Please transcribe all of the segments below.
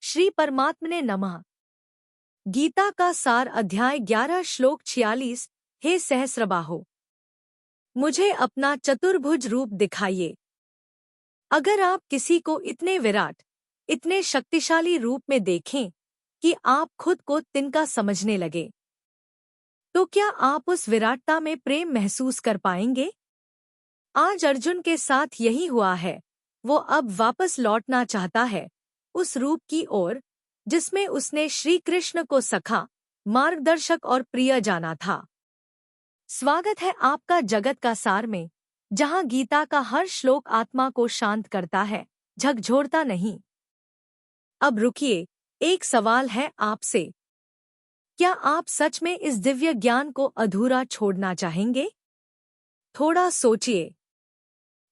श्री परमात्मने नमः। गीता का सार अध्याय 11 श्लोक 46। हे सहस्रबाहो, मुझे अपना चतुर्भुज रूप दिखाइए। अगर आप किसी को इतने विराट, इतने शक्तिशाली रूप में देखें कि आप खुद को तिनका समझने लगे, तो क्या आप उस विराटता में प्रेम महसूस कर पाएंगे? आज अर्जुन के साथ यही हुआ है। वो अब वापस लौटना चाहता है उस रूप की ओर जिसमें उसने श्री कृष्ण को सखा, मार्गदर्शक और प्रिय जाना था। स्वागत है आपका जगत का सार में, जहां गीता का हर श्लोक आत्मा को शांत करता है, झकझोरता नहीं। अब रुकिए, एक सवाल है आपसे। क्या आप सच में इस दिव्य ज्ञान को अधूरा छोड़ना चाहेंगे? थोड़ा सोचिए।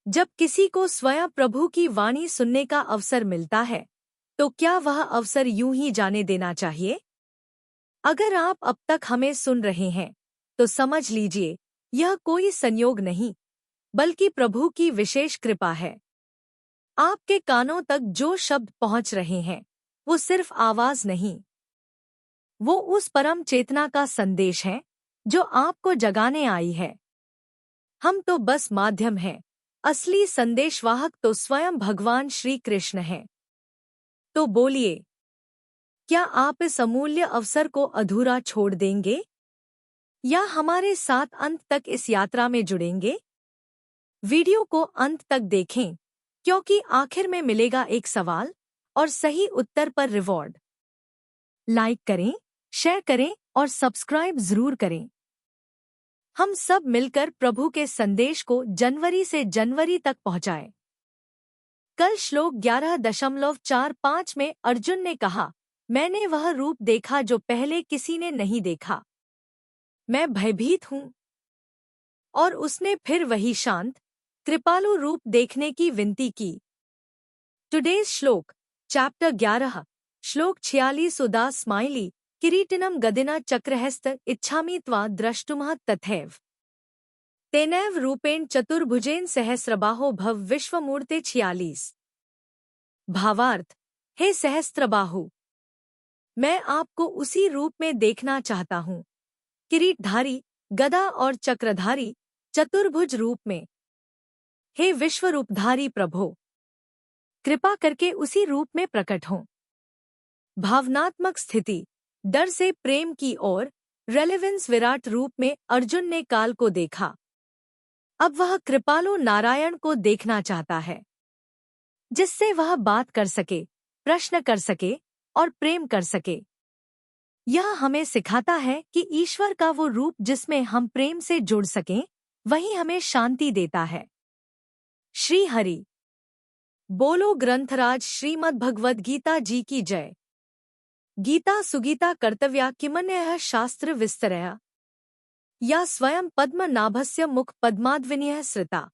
जब किसी को स्वयं प्रभु की वाणी सुनने का अवसर मिलता है, तो क्या वह अवसर यूं ही जाने देना चाहिए? अगर आप अब तक हमें सुन रहे हैं, तो समझ लीजिए, यह कोई संयोग नहीं, बल्कि प्रभु की विशेष कृपा है। आपके कानों तक जो शब्द पहुंच रहे हैं, वो सिर्फ आवाज नहीं, वो उस परम चेतना का संदेश है जो आपको जगाने आई है। हम तो बस माध्यम हैं, असली संदेशवाहक तो स्वयं भगवान श्री कृष्ण हैं। तो बोलिए, क्या आप इस अमूल्य अवसर को अधूरा छोड़ देंगे, या हमारे साथ अंत तक इस यात्रा में जुड़ेंगे? वीडियो को अंत तक देखें, क्योंकि आखिर में मिलेगा एक सवाल और सही उत्तर पर रिवॉर्ड। लाइक करें, शेयर करें और सब्सक्राइब जरूर करें। हम सब मिलकर प्रभु के संदेश को जनवरी से जनवरी तक पहुंचाएं। कल श्लोक 11.45 में अर्जुन ने कहा, मैंने वह रूप देखा जो पहले किसी ने नहीं देखा। मैं भयभीत हूं। और उसने फिर वही शांत, कृपालु रूप देखने की विनती की। टुडेज श्लोक, चैप्टर 11, श्लोक 46। उदास स्माइली किरीटिनम गदिना चक्रहस्त इच्छामि त्वा द्रष्टुमः तथैव तेनैव रूपेण चतुर्भुजेन सहस्रबाहो भव विश्वमूर्ते 46। भावार्थ, हे सहस्त्रबाहु, मैं आपको उसी रूप में देखना चाहता हूँ, किरीटधारी, गदा और चक्रधारी, चतुर्भुज रूप में। हे विश्वरूपधारी प्रभो, कृपा करके उसी रूप में प्रकट हों। भावनात्मक स्थिति, डर से प्रेम की ओर, रेलेवेंस। विराट रूप में अर्जुन ने काल को देखा। अब वह कृपालु नारायण को देखना चाहता है, जिससे वह बात कर सके, प्रश्न कर सके और प्रेम कर सके। यह हमें सिखाता है कि ईश्वर का वो रूप जिसमें हम प्रेम से जुड़ सकें, वही हमें शांति देता है। श्री हरि बोलो। ग्रंथराज श्रीमद् भगवद गीता जी की जय। गीता सुगीता कर्तव्या किमन्यः शास्त्र विस्तरया, या स्वयं पद्मनाभस्य मुख पद्माद्विनीयः श्रिता।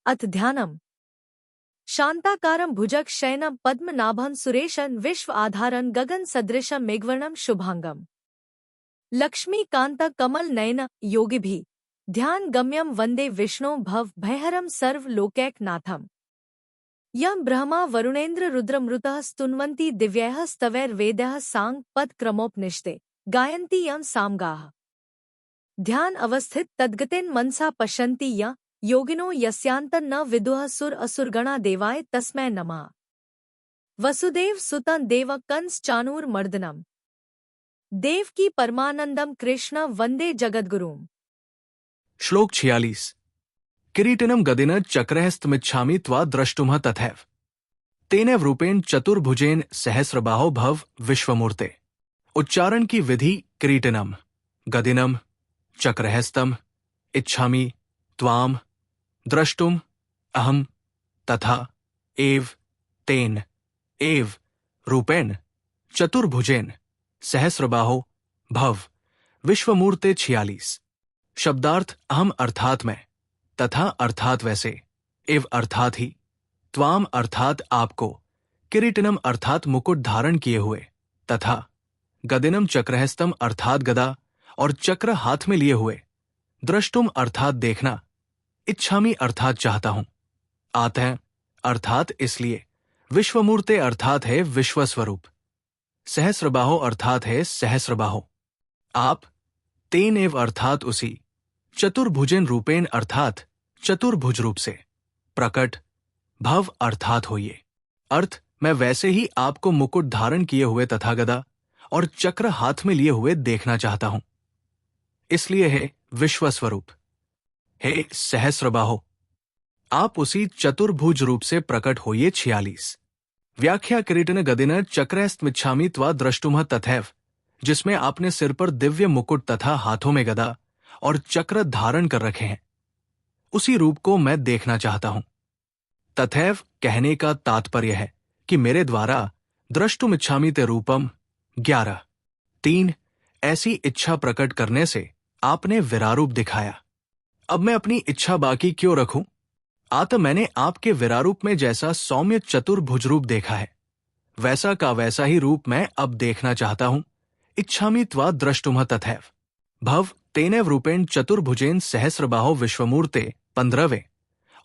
अथ ध्यानम्। शांताकारं भुजग शयनं पद्मनाभं सुरेशं विश्व आधारं गगन सदृशं मेघवर्णं शुभांगम। लक्ष्मीकांत कमल नयन योगिभिः ध्यान गम्यं वंदे विष्णु भव भयहरं सर्व लोकैकनाथम्। यं ब्रह्मा वरुणेन्द्र रुद्रमृतः स्तुन्वन्ति दिव्यैः स्तवैर्वेदैः सांग पद क्रमोपनिषदे गायन्ति यं सामगाः। ध्यान अवस्थित तद्गतेन मनसा पश्यन्ति यं योगिनो यस्यान्तं न विदुः सुर असुरगणा देवाय तस्मै नमः। वसुदेव सुतं देव कंस चाणूरमर्दनम्। देवकी परमानंदम कृष्ण वंदे जगद्गुरुम्। श्लोक 46। किरीटिनम गदिन चक्रहस्तमिच्छामि त्वा द्रष्टुमः तथैव तेनैव रूपेण चतुर्भुजेन सहस्रबाहो भव विश्वमूर्ते। उच्चारण की विधि। किरीटिनम, गदिनम, चक्रहस्तम, इच्छामि, त्वाम, द्रष्टुम, अहम, तथा, एव, तेन, एव, रूपेण, चतुर्भुजेन, सहस्रबाहो, भव, विश्वमूर्ते 46। शब्दार्थ। अहम अर्थात मैं, तथा अर्थात वैसे, एव अर्थात ही, त्वाम अर्थात आपको, किरीटिनम अर्थात मुकुट धारण किए हुए, तथा गदिनम चक्रहस्तम अर्थात गदा और चक्र हाथ में लिए हुए, द्रष्टुम अर्थात देखना, इच्छामि अर्थात चाहता हूं, आतः अर्थात इसलिए, विश्वमूर्ते अर्थात है विश्वस्वरूप। सहस्रबाहो अर्थात है सहस्रबाहो। आप तेन एव अर्थात उसी, चतुर्भुजेन रूपेण अर्थात चतुर्भुज रूप से प्रकट, भव अर्थात होइए। अर्थ, मैं वैसे ही आपको मुकुट धारण किए हुए तथा गदा और चक्र हाथ में लिए हुए देखना चाहता हूं। इसलिए है विश्वस्वरूप। हे सहस्रबाहो, आप उसी चतुर्भुज रूप से प्रकट होइए। 46 व्याख्या किरीटिन गदिन चक्रैस्तमिच्छामि त्वा द्रष्टुमः तथैव, जिसमें आपने सिर पर दिव्य मुकुट तथा हाथों में गदा और चक्र धारण कर रखे हैं, उसी रूप को मैं देखना चाहता हूं। तथैव कहने का तात्पर्य है कि मेरे द्वारा द्रष्टुमिच्छामि ते रूपम 11 3 ऐसी इच्छा प्रकट करने से आपने विरारूप दिखाया। अब मैं अपनी इच्छा बाकी क्यों रखूं? मैंने आपके विरारूप में जैसा सौम्य चतुर्भुज रूप देखा है, वैसा का वैसा ही रूप मैं अब देखना चाहता हूं। इच्छामि त्वा द्रष्टुमः तथैव। भव तेनैव रूपेण चतुर्भुजेन सहस्रबाहो विश्वमूर्ते 15वें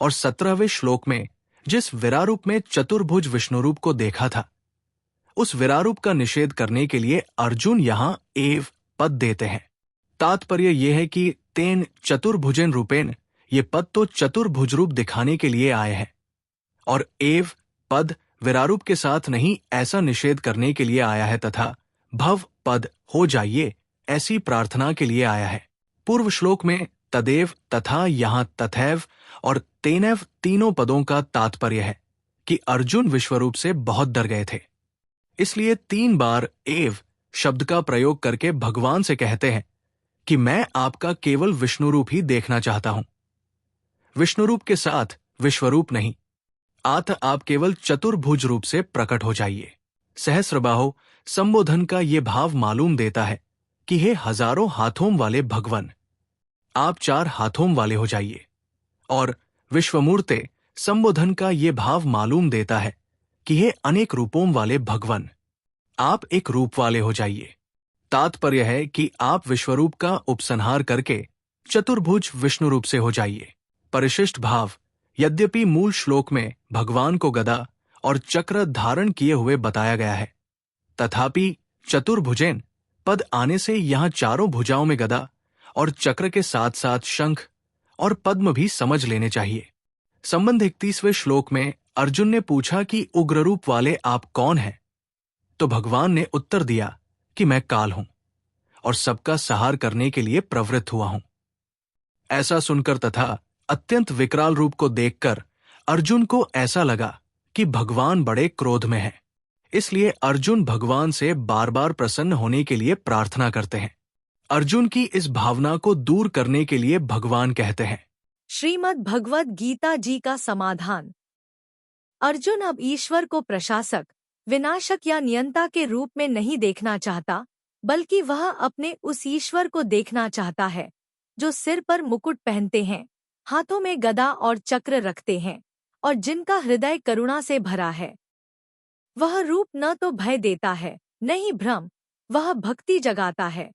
और 17वें श्लोक में जिस विरारूप में चतुर्भुज विष्णुरूप को देखा था, उस विरारूप का निषेध करने के लिए अर्जुन यहां एव पद देते हैं। तात्पर्य यह है कि तेन चतुर्भुजेन रूपेण, ये पद तो चतुर्भुज रूप दिखाने के लिए आए हैं, और एव पद विरारूप के साथ नहीं ऐसा निषेध करने के लिए आया है, तथा भव पद हो जाइए ऐसी प्रार्थना के लिए आया है। पूर्व श्लोक में तदेव तथा यहां तथैव और तेनैव तीनों पदों का तात्पर्य है कि अर्जुन विश्वरूप से बहुत डर गए थे, इसलिए 3 बार एव शब्द का प्रयोग करके भगवान से कहते हैं कि मैं आपका केवल विष्णुरूप ही देखना चाहता हूं। विष्णुरूप के साथ विश्वरूप नहीं, आप केवल चतुर्भुज रूप से प्रकट हो जाइए। सहस्रबाहो संबोधन का ये भाव मालूम देता है कि हे हजारों हाथों वाले भगवन, आप 4 हाथों वाले हो जाइए, और विश्वमूर्ते संबोधन का ये भाव मालूम देता है कि हे अनेक रूपों वाले भगवन, आप एक रूप वाले हो जाइए। तात्पर्य है कि आप विश्वरूप का उपसंहार करके चतुर्भुज विष्णु रूप से हो जाइए। परिशिष्ट भाव, यद्यपि मूल श्लोक में भगवान को गदा और चक्र धारण किए हुए बताया गया है, तथापि चतुर्भुजेन पद आने से यहां चारों भुजाओं में गदा और चक्र के साथ साथ शंख और पद्म भी समझ लेने चाहिए। संबंध 31वें श्लोक में अर्जुन ने पूछा कि उग्ररूप वाले आप कौन हैं? तो भगवान ने उत्तर दिया कि मैं काल हूं और सबका सहार करने के लिए प्रवृत्त हुआ हूं। ऐसा सुनकर तथा अत्यंत विकराल रूप को देखकर अर्जुन को ऐसा लगा कि भगवान बड़े क्रोध में हैं। इसलिए अर्जुन भगवान से बार बार प्रसन्न होने के लिए प्रार्थना करते हैं। अर्जुन की इस भावना को दूर करने के लिए भगवान कहते हैं। श्रीमद् भगवद गीता जी का समाधान। अर्जुन अब ईश्वर को प्रशासक, विनाशक या नियंता के रूप में नहीं देखना चाहता, बल्कि वह अपने उस ईश्वर को देखना चाहता है जो सिर पर मुकुट पहनते हैं, हाथों में गदा और चक्र रखते हैं, और जिनका हृदय करुणा से भरा है। वह रूप न तो भय देता है, न ही भ्रम, वह भक्ति जगाता है।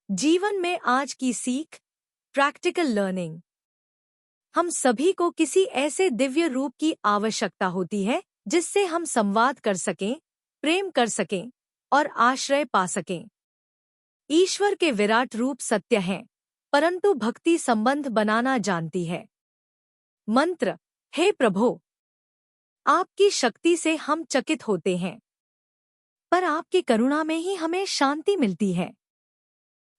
जीवन में आज की सीख, प्रैक्टिकल लर्निंग। हम सभी को किसी ऐसे दिव्य रूप की आवश्यकता होती है जिससे हम संवाद कर सकें, प्रेम कर सकें और आश्रय पा सकें। ईश्वर के विराट रूप सत्य हैं, परंतु भक्ति संबंध बनाना जानती है। मंत्र, हे प्रभु, आपकी शक्ति से हम चकित होते हैं, पर आपकी करुणा में ही हमें शांति मिलती है।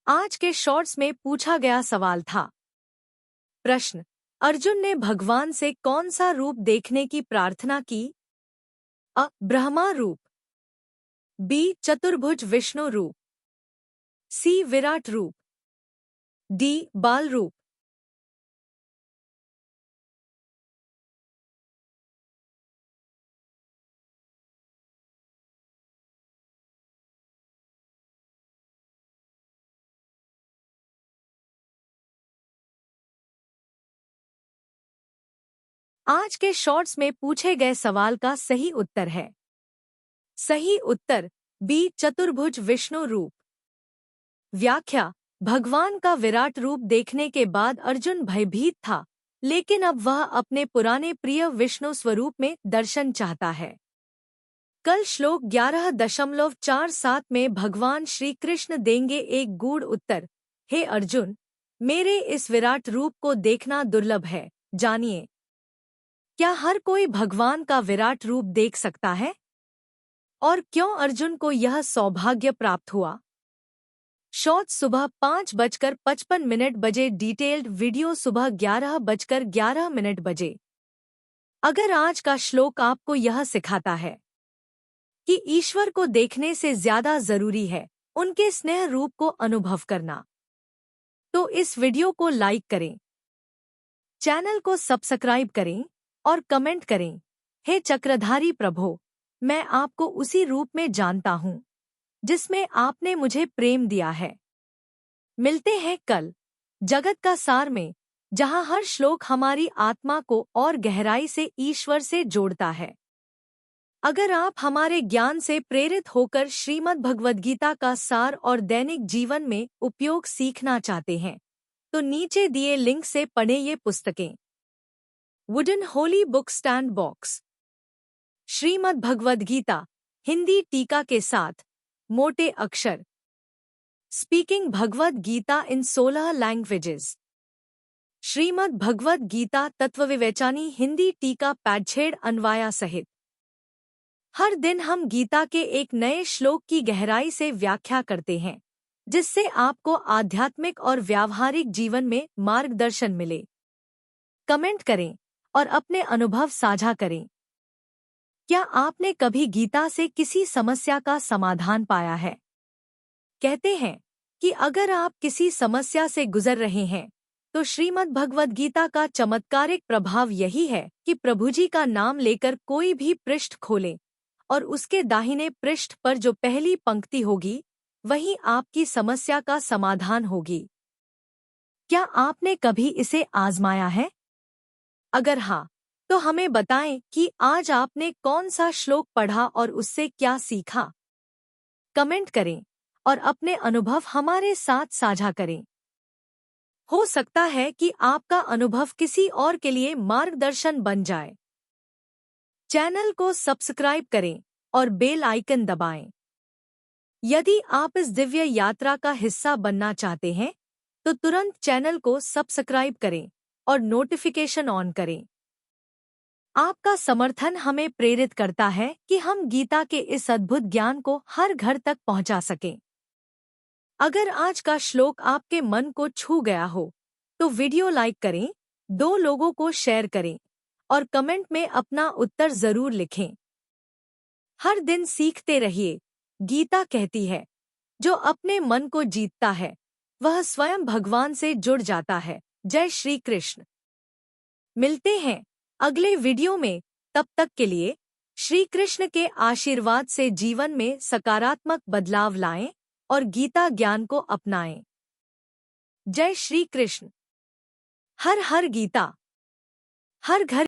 आज के शॉर्ट्स में पूछा गया सवाल था। प्रश्न, अर्जुन ने भगवान से कौन सा रूप देखने की प्रार्थना की? अ. ब्रह्मा रूप, बी. चतुर्भुज विष्णु रूप, सी. विराट रूप, डी. बाल रूप। आज के शॉर्ट्स में पूछे गए सवाल का सही उत्तर है। सही उत्तर बी. चतुर्भुज विष्णु रूप। व्याख्या, भगवान का विराट रूप देखने के बाद अर्जुन भयभीत था, लेकिन अब वह अपने पुराने प्रिय विष्णु स्वरूप में दर्शन चाहता है। कल श्लोक 11.47 में भगवान श्री कृष्ण देंगे एक गूढ़ उत्तर। हे अर्जुन, मेरे इस विराट रूप को देखना दुर्लभ है, जानिए। क्या हर कोई भगवान का विराट रूप देख सकता है? और क्यों अर्जुन को यह सौभाग्य प्राप्त हुआ? शॉर्ट सुबह 5:55 बजे, डिटेल्ड वीडियो सुबह 11:11 बजे। अगर आज का श्लोक आपको यह सिखाता है कि ईश्वर को देखने से ज्यादा जरूरी है उनके स्नेह रूप को अनुभव करना, तो इस वीडियो को लाइक करें, चैनल को सब्सक्राइब करें और कमेंट करें। हे चक्रधारी प्रभो, मैं आपको उसी रूप में जानता हूँ जिसमें आपने मुझे प्रेम दिया है। मिलते हैं कल जगत का सार में, जहाँ हर श्लोक हमारी आत्मा को और गहराई से ईश्वर से जोड़ता है। अगर आप हमारे ज्ञान से प्रेरित होकर श्रीमद् भगवद गीता का सार और दैनिक जीवन में उपयोग सीखना चाहते हैं, तो नीचे दिए लिंक से पढ़ें ये पुस्तकें। Wooden holy book stand box, Shrimad Bhagavad Gita Hindi टीका के साथ, मोटे अक्षर, speaking Bhagavad Gita in 16 languages, Shrimad Bhagavad Gita तत्वविवेचनी हिंदी टीका पैडछेड़ अन्वाया सहित। हर दिन हम गीता के एक नए श्लोक की गहराई से व्याख्या करते हैं, जिससे आपको आध्यात्मिक और व्यावहारिक जीवन में मार्गदर्शन मिले। कमेंट करें और अपने अनुभव साझा करें। क्या आपने कभी गीता से किसी समस्या का समाधान पाया है? कहते हैं कि अगर आप किसी समस्या से गुजर रहे हैं, तो श्रीमद् भगवद गीता का चमत्कारिक प्रभाव यही है कि प्रभुजी का नाम लेकर कोई भी पृष्ठ खोलें और उसके दाहिने पृष्ठ पर जो पहली पंक्ति होगी, वही आपकी समस्या का समाधान होगी। क्या आपने कभी इसे आजमाया है? अगर हाँ, तो हमें बताएं कि आज आपने कौन सा श्लोक पढ़ा और उससे क्या सीखा। कमेंट करें और अपने अनुभव हमारे साथ साझा करें। हो सकता है कि आपका अनुभव किसी और के लिए मार्गदर्शन बन जाए। चैनल को सब्सक्राइब करें और बेल आइकन दबाएं। यदि आप इस दिव्य यात्रा का हिस्सा बनना चाहते हैं, तो तुरंत चैनल को सब्सक्राइब करें और नोटिफिकेशन ऑन करें। आपका समर्थन हमें प्रेरित करता है कि हम गीता के इस अद्भुत ज्ञान को हर घर तक पहुंचा सकें। अगर आज का श्लोक आपके मन को छू गया हो, तो वीडियो लाइक करें, 2 लोगों को शेयर करें और कमेंट में अपना उत्तर जरूर लिखें। हर दिन सीखते रहिए। गीता कहती है, जो अपने मन को जीतता है, वह स्वयं भगवान से जुड़ जाता है। जय श्री कृष्ण। मिलते हैं अगले वीडियो में। तब तक के लिए श्री कृष्ण के आशीर्वाद से जीवन में सकारात्मक बदलाव लाएं और गीता ज्ञान को अपनाएं। जय श्री कृष्ण। हर हर गीता, हर घर